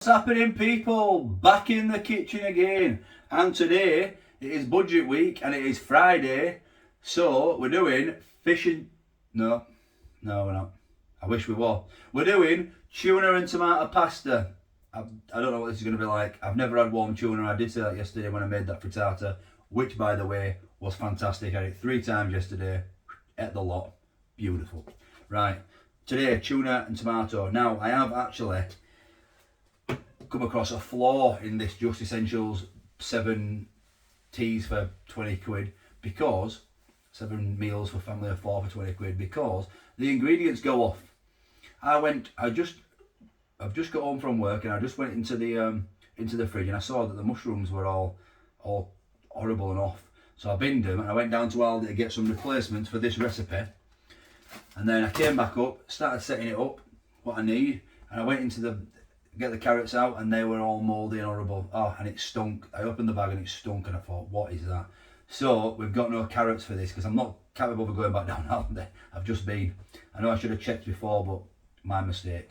What's happening, people? Back in the kitchen again, and today it is budget week and it is Friday, so we're doing no we're not, I wish we were. We're doing tuna and tomato pasta. I don't know what this is going to be like. I've never had warm tuna. I did say that yesterday when I made that frittata, which by the way was fantastic. I had it 3 times yesterday, ate the lot, beautiful. Right, today tuna and tomato. Now I have actually come across a flaw in this Just Essentials 7 teas for 20 quid, because 7 meals for family of 4 for 20 quid, because the ingredients go off. I've just got home from work and I just went into the fridge and I saw that the mushrooms were all horrible and off. So I binned them and I went down to Aldi to get some replacements for this recipe. And then I came back up, started setting it up, what I need, and I went into get the carrots out and they were all mouldy and horrible. Oh, and it stunk. I opened the bag and it stunk and I thought, what is that? So we've got no carrots for this because can't be bothered going back down Aldi. I've just been. I know I should have checked before, but my mistake.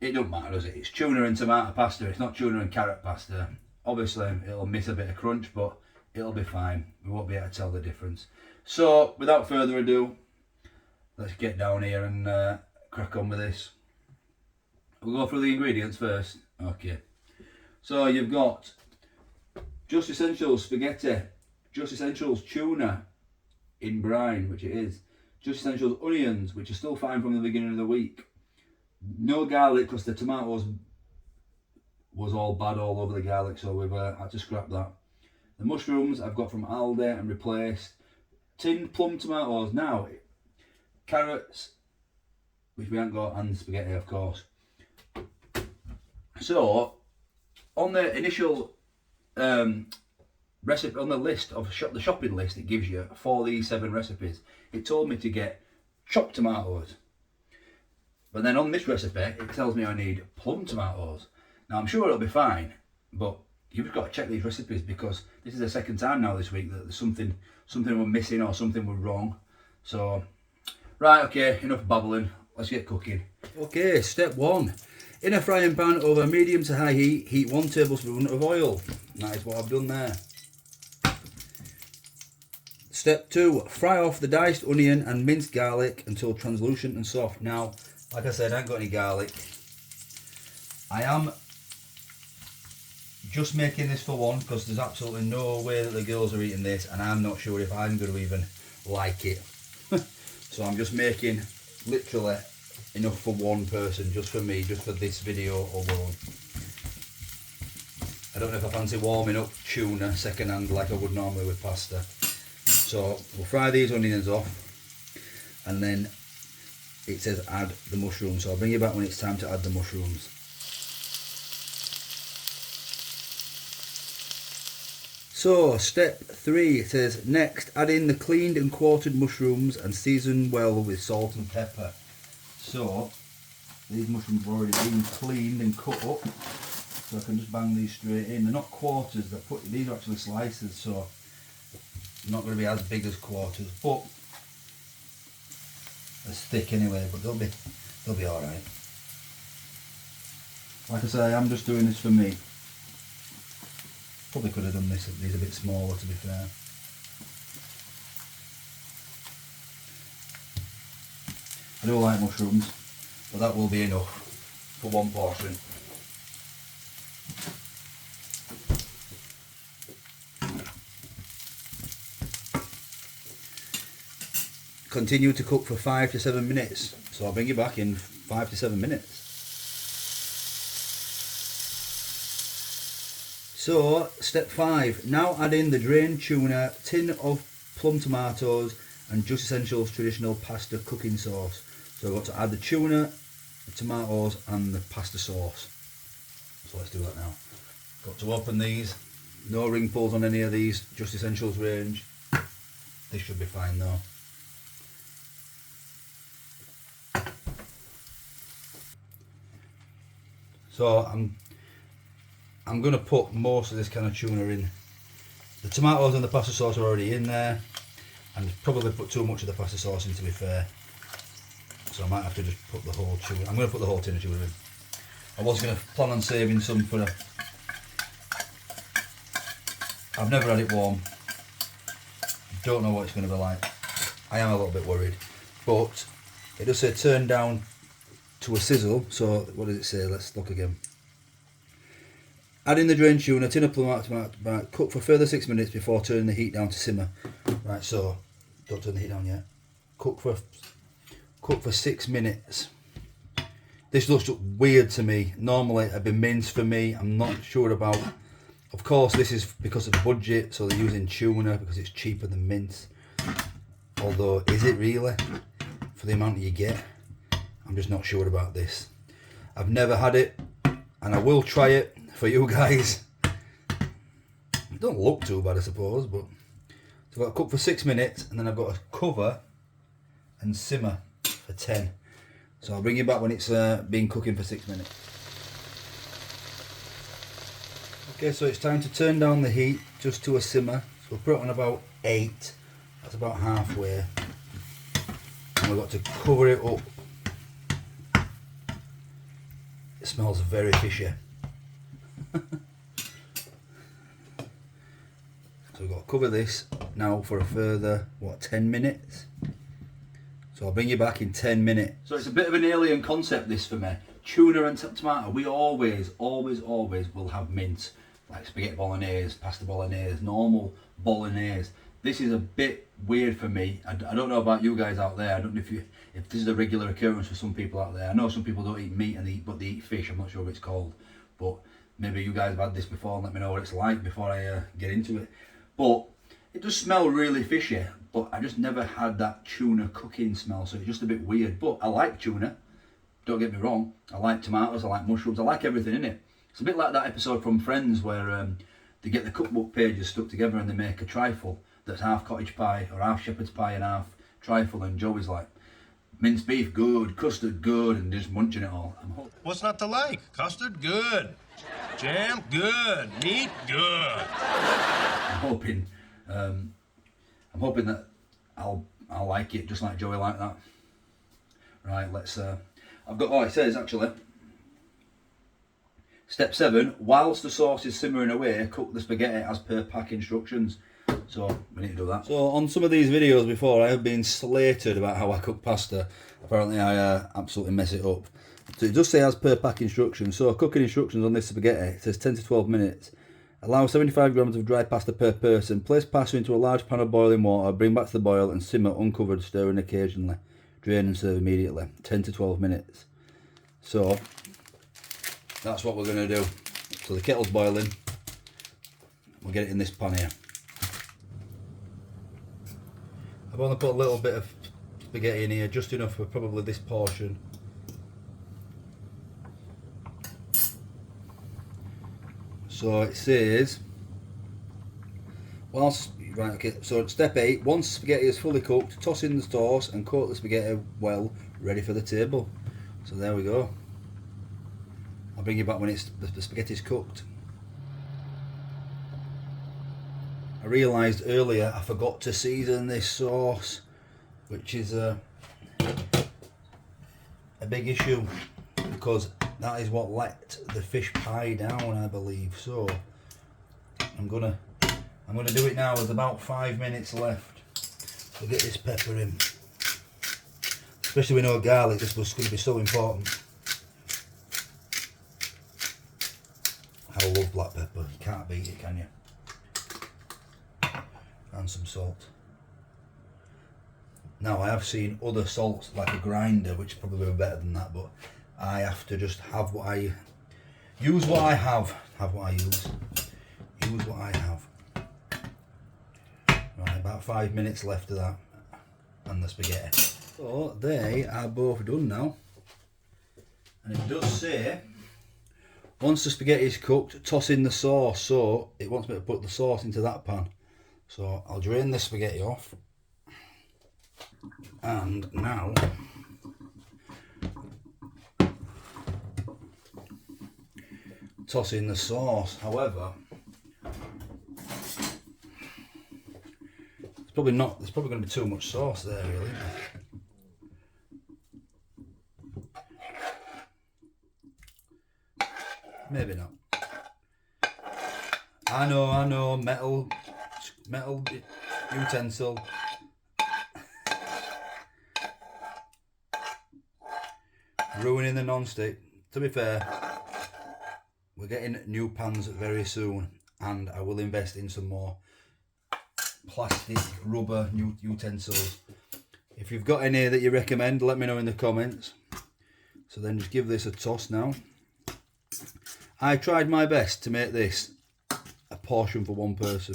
It don't matter, does it? It's tuna and tomato pasta. It's not tuna and carrot pasta. Obviously it'll miss a bit of crunch, but it'll be fine. We won't be able to tell the difference. So without further ado, let's get down here and crack on with this. We'll go through the ingredients first. Okay. So you've got Just Essentials spaghetti, Just Essentials tuna in brine, which it is, Just Essentials onions, which are still fine from the beginning of the week. No garlic because the tomatoes was all bad all over the garlic, so we've had to scrap that. The mushrooms I've got from Aldi and replaced. Tinned plum tomatoes. Now, carrots, which we haven't got, and spaghetti of course. So, on the initial recipe, on the list of the shopping list it gives you for these 7 recipes, it told me to get chopped tomatoes. But then on this recipe, it tells me I need plum tomatoes. Now I'm sure it'll be fine, but you've got to check these recipes because this is the second time now this week that there's something we're missing or something we're wrong. So, right, okay, enough babbling. Let's get cooking. Okay, step 1. In a frying pan over medium to high heat, heat 1 tablespoon of oil. That is what I've done there. Step 2, fry off the diced onion and minced garlic until translucent and soft. Now, like I said, I ain't got any garlic. I am just making this for one because there's absolutely no way that the girls are eating this, and I'm not sure if I'm going to even like it. So I'm just making literally enough for one person, just for me, just for this video alone. I don't know if I fancy warming up tuna second hand like I would normally with pasta. So we'll fry these onions off, and then it says add the mushrooms, so I'll bring you back when it's time to add the mushrooms. So step 3, it says next add in the cleaned and quartered mushrooms and season well with salt and pepper. So these mushrooms have already been cleaned and cut up, so I can just bang these straight in. They're not quarters, these are actually slices, so they're not going to be as big as quarters, but as thick anyway, but they'll be alright. Like I say, I'm just doing this for me. Probably could have done these a bit smaller, to be fair. I do like mushrooms, but that will be enough for one portion. Continue to cook for 5 to 7 minutes. So I'll bring you back in 5 to 7 minutes. So, step 5. Now add in the drained tuna, tin of plum tomatoes and Just Essentials traditional pasta cooking sauce. So I've got to add the tuna, the tomatoes and the pasta sauce. So let's do that now. Got to open these. No ring pulls on any of these Just Essentials range. This should be fine though. So I'm going to put most of this kind of tuna in. The tomatoes and the pasta sauce are already in there, and probably put too much of the pasta sauce in, to be fair. So I might have to just put the whole tuna. I'm going to put the whole tin of tuna in. I was going to plan on saving some for a... I've never had it warm. Don't know what it's going to be like. I am a little bit worried. But it does say turn down to a sizzle. So what does it say? Let's look again. Add in the drained tuna, tin of tomato, cook for further 6 minutes before turning the heat down to simmer. Right, so don't turn the heat down yet. Cook for 6 minutes. This looks weird to me. Normally it'd be minced for me. I'm not sure about. Of course, this is because of budget, so they're using tuna because it's cheaper than mince. Although, is it really for the amount you get? I'm just not sure about this. I've never had it, and I will try it for you guys. It don't look too bad, I suppose, but so I've got to cook for 6 minutes, and then I've got to cover and simmer for 10. So I'll bring you back when it's been cooking for 6 minutes. Okay, so it's time to turn down the heat just to a simmer. So we'll put it on about 8. That's about halfway. And we've got to cover it up. It smells very fishy. So we've got to cover this now for a further, 10 minutes? So I'll bring you back in 10 minutes. So it's a bit of an alien concept this for me. Tuna and tomato, we always will have mince. Like spaghetti bolognese, pasta bolognese, normal bolognese. This is a bit weird for me. I don't know about you guys out there. I don't know if this is a regular occurrence for some people out there. I know some people don't eat meat but they eat fish. I'm not sure what it's called. But maybe you guys have had this before and let me know what it's like before I get into it. But it does smell really fishy, but I just never had that tuna cooking smell, so it's just a bit weird. But I like tuna, don't get me wrong. I like tomatoes, I like mushrooms, I like everything in it. It's a bit like that episode from Friends where they get the cookbook pages stuck together and they make a trifle that's half cottage pie or half shepherd's pie and half trifle, and Joey's like, minced beef good, custard good, and just munching it all. What's not to like? Custard good. Jam good. Meat good. I'm hoping that I'll like it just like Joey like that. Right, let's I've got, it says actually, step 7, whilst the sauce is simmering away, cook the spaghetti as per pack instructions. So we need to do that. So on some of these videos before, I have been slated about how I cook pasta. Apparently I absolutely mess it up. So it does say as per pack instructions. So cooking instructions on this spaghetti, it says 10 to 12 minutes. Allow 75 grams of dry pasta per person. Place pasta into a large pan of boiling water. Bring back to the boil and simmer uncovered, stirring occasionally. Drain and serve immediately. 10 to 12 minutes. So that's what we're going to do. So the kettle's boiling. We'll get it in this pan here. I've only put a little bit of spaghetti in here, just enough for probably this portion. So it says, right, okay, so step 8, once spaghetti is fully cooked, toss in the sauce and coat the spaghetti well, ready for the table. So there we go. I'll bring you back when the spaghetti's cooked. I realised earlier I forgot to season this sauce, which is a big issue because that is what let the fish pie down, I believe. So I'm gonna do it now. There's about 5 minutes left to get this pepper in, especially with no garlic. This was going to be so important. I love black pepper. You can't beat it, can you? And some salt. Now I have seen other salts like a grinder, which probably are better than that, but I have to just have what I use. What I have what I use. Use what I have. Right, about 5 minutes left of that, and the spaghetti. So they are both done now, and it does say once the spaghetti is cooked, toss in the sauce. So it wants me to put the sauce into that pan. So I'll drain the spaghetti off, and now toss in the sauce. However, there's probably going to be too much sauce there, really. Maybe not. I know, metal utensil. Ruining the non-stick. To be fair, we're getting new pans very soon, and I will invest in some more plastic, rubber utensils. If you've got any that you recommend, let me know in the comments. So then just give this a toss now. I tried my best to make this a portion for one person,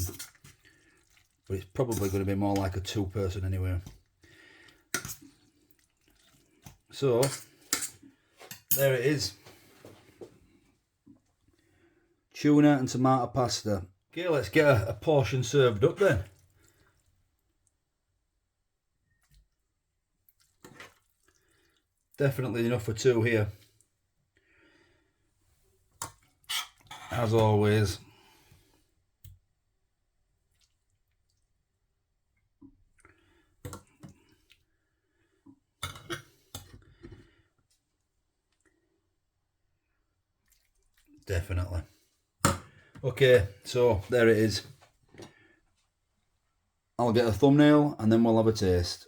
but it's probably going to be more like a 2-person anyway. So there it is. Tuna and tomato pasta. Okay, let's get a portion served up then. Definitely enough for 2 here. As always. Definitely. Okay, so there it is. I'll get a thumbnail and then we'll have a taste.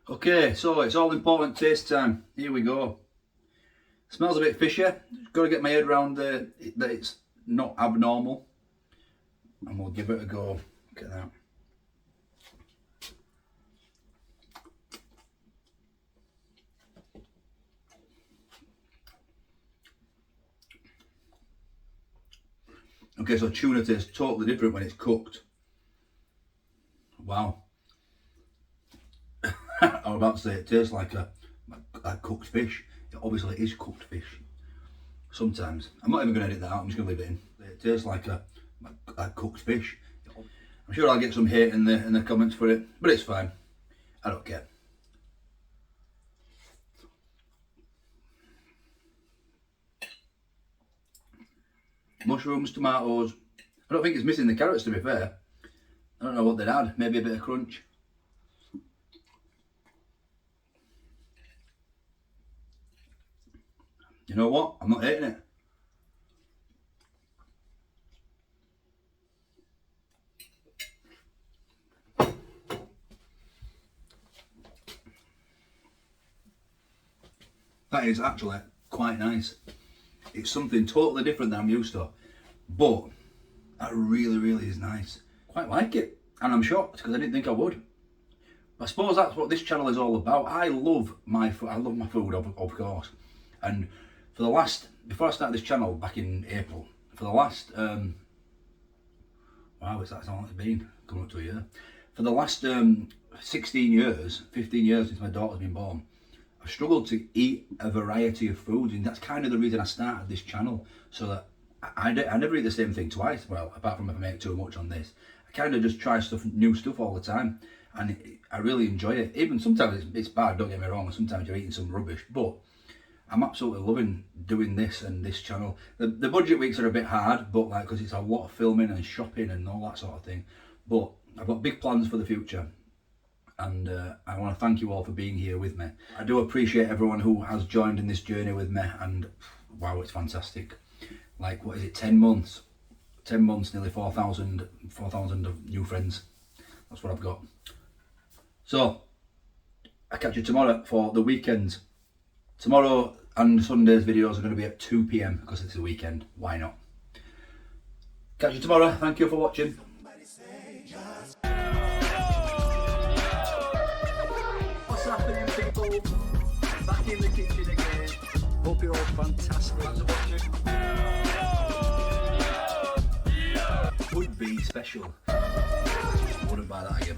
Okay, so it's all important taste time. Here we go. Smells a bit fishy. Got to get my head around that it's not abnormal. And we'll give it a go. Look at that. Okay, so tuna tastes totally different when it's cooked. Wow. I was about to say it tastes like a cooked fish. Obviously it is cooked fish. Sometimes. I'm not even going to edit that out, I'm just going to leave it in. It tastes like a cooked fish. I'm sure I'll get some hate in the comments for it, but it's fine. I don't care. Mushrooms, tomatoes. I don't think it's missing the carrots, to be fair. I don't know what they'd add. Maybe a bit of crunch. You know what? I'm not hating it. That is actually quite nice. It's something totally different than I'm used to, but that really is nice. Quite like it, and I'm shocked because I didn't think I would. I suppose that's what this channel is all about. I love my food, of course, and for the last, before I started this channel back in April, for the last wow, that's how long it's been, coming up to a year. For the last 15 years since my daughter's been born, I've struggled to eat a variety of foods, and that's kind of the reason I started this channel, so that I never eat the same thing twice. Well, apart from if I make too much on this, I kind of just try new stuff all the time, and I really enjoy it. Even sometimes it's bad, don't get me wrong, sometimes you're eating some rubbish, but I'm absolutely loving doing this and this channel. The budget weeks are a bit hard, but like, because it's a lot of filming and shopping and all that sort of thing, but I've got big plans for the future. And I want to thank you all for being here with me. I do appreciate everyone who has joined in this journey with me, and wow, it's fantastic. Like, what is it, 10 months? 10 months, nearly 4,000 of new friends. That's what I've got. So, I'll catch you tomorrow for the weekend. Tomorrow and Sunday's videos are going to be at 2 PM because it's the weekend. Why not? Catch you tomorrow. Thank you for watching. What's happening, people? Back in the kitchen again. Hope you're all fantastic. Thanks for watching. Would be special. Wouldn't buy that again.